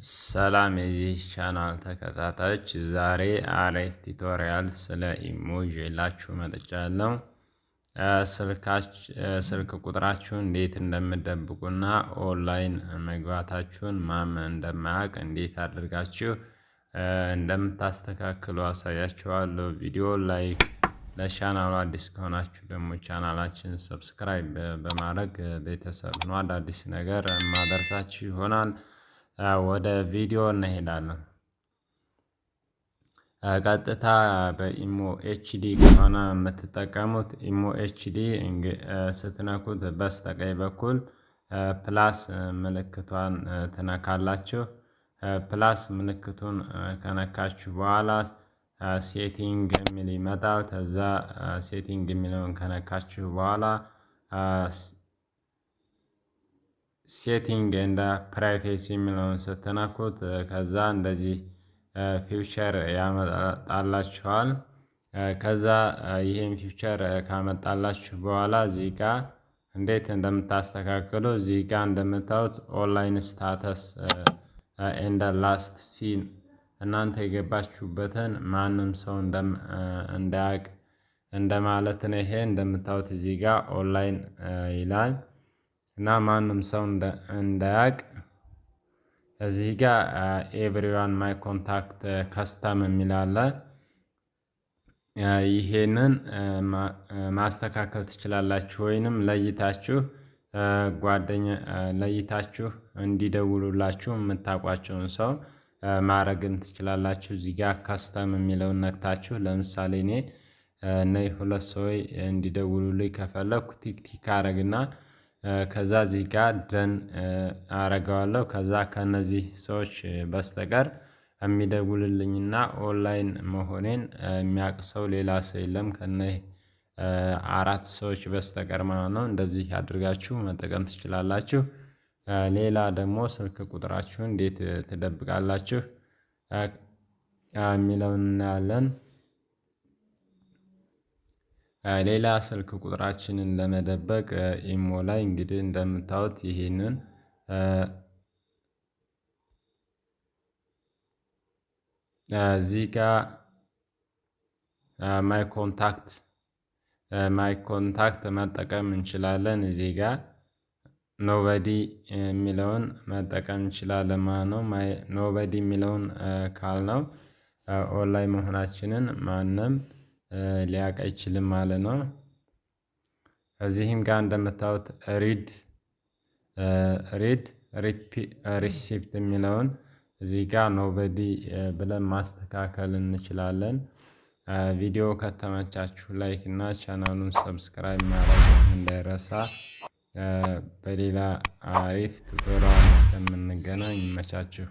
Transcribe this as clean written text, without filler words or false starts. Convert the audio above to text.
ሰላም የዚህ ቻናል ተከታታዮች፣ ዛሬ አሪፍ ቱቶሪያል ስለ ኢሞ ይዤላችሁ መጥቻለሁ። ስልክ ቁጥራችሁን እንዴት እንደምትደብቁና ኦንላይን መግባታችሁን ማን እንደማያውቅ እንዴት አድርጋችሁ እንደምታስተካክሉ አሳያችኋለሁ። ቪዲዮ ላይክ፣ ለቻናሉ አዲስ ከሆናችሁ ደግሞ ቻናላችን ሰብስክራይብ በማድረግ ቤተሰብ ነው። አዳዲስ ነገር ማደርሳችሁ ይሆናል። ወደ ቪዲዮ እንሄዳለን። ቀጥታ በኢሞ ኤችዲ ከሆነ የምትጠቀሙት ኢሞ ኤችዲ ስትነኩት በስተቀኝ በኩል ፕላስ ምልክቷን ትነካላችሁ። ፕላስ ምልክቱን ከነካችሁ በኋላ ሴቲንግ የሚል ይመጣል። ከዛ ሴቲንግ የሚለውን ከነካችሁ በኋላ ሴቲንግ እንደ ፕራይቬሲ የሚለውን ስትነኩት ከዛ እንደዚህ ፊውቸር ያመጣላችኋል። ከዛ ይሄን ፊውቸር ካመጣላችሁ በኋላ እዚህ ጋር እንዴት እንደምታስተካክሉ እዚህ ጋር እንደምታዩት ኦንላይን ስታተስ ኤንድ ላስት ሲን እናንተ የገባችሁበትን ማንም ሰው እንዳያውቅ እንደማለት ነው። ይሄ እንደምታዩት እዚህ ጋር ኦንላይን ይላል እና ማንም ሰው እንዳያውቅ እዚህ ጋር ኤቭሪዋን ማይ ኮንታክት ከስተም የሚል አለ። ይሄንን ማስተካከል ትችላላችሁ፣ ወይንም ለይታችሁ ለይታችሁ እንዲደውሉላችሁ የምታውቋቸውን ሰው ማድረግን ትችላላችሁ። እዚህ ጋር ከስተም የሚለውን ነክታችሁ ለምሳሌ እኔ እነዚህ ሁለት ሰዎች እንዲደውሉልኝ ከፈለኩ ቲክ አረግና ከዛ እዚህ ጋር ደን አረገዋለሁ። ከዛ ከነዚህ ሰዎች በስተቀር የሚደውልልኝና ኦንላይን መሆኔን የሚያውቅ ሰው ሌላ ሰው የለም ከነዚህ አራት ሰዎች በስተቀር ማለት ነው። እንደዚህ አድርጋችሁ መጠቀም ትችላላችሁ። ሌላ ደግሞ ስልክ ቁጥራችሁን እንዴት ትደብቃላችሁ የሚለውን እናያለን። ሌላ ስልክ ቁጥራችንን ለመደበቅ ኢሞ ላይ እንግዲህ እንደምታዩት ይሄንን እዚህ ጋር ማይ ኮንታክት መጠቀም እንችላለን። እዚህ ጋር ኖበዲ የሚለውን መጠቀም እንችላለን ማለት ነው። ኖበዲ የሚለውን ካልነው ኦንላይን መሆናችንን ማንም ሊያውቅ አይችልም ማለት ነው። እዚህም ጋር እንደምታዩት ሪድ ሪሲፕት የሚለውን እዚህ ጋር ኖበዲ ብለን ማስተካከል እንችላለን። ቪዲዮ ከተመቻችሁ ላይክ እና ቻናሉን ሰብስክራይብ ማድረግ እንዳይረሳ። በሌላ አሪፍ ቱቶሪያል እስከምንገናኝ ይመቻችሁ።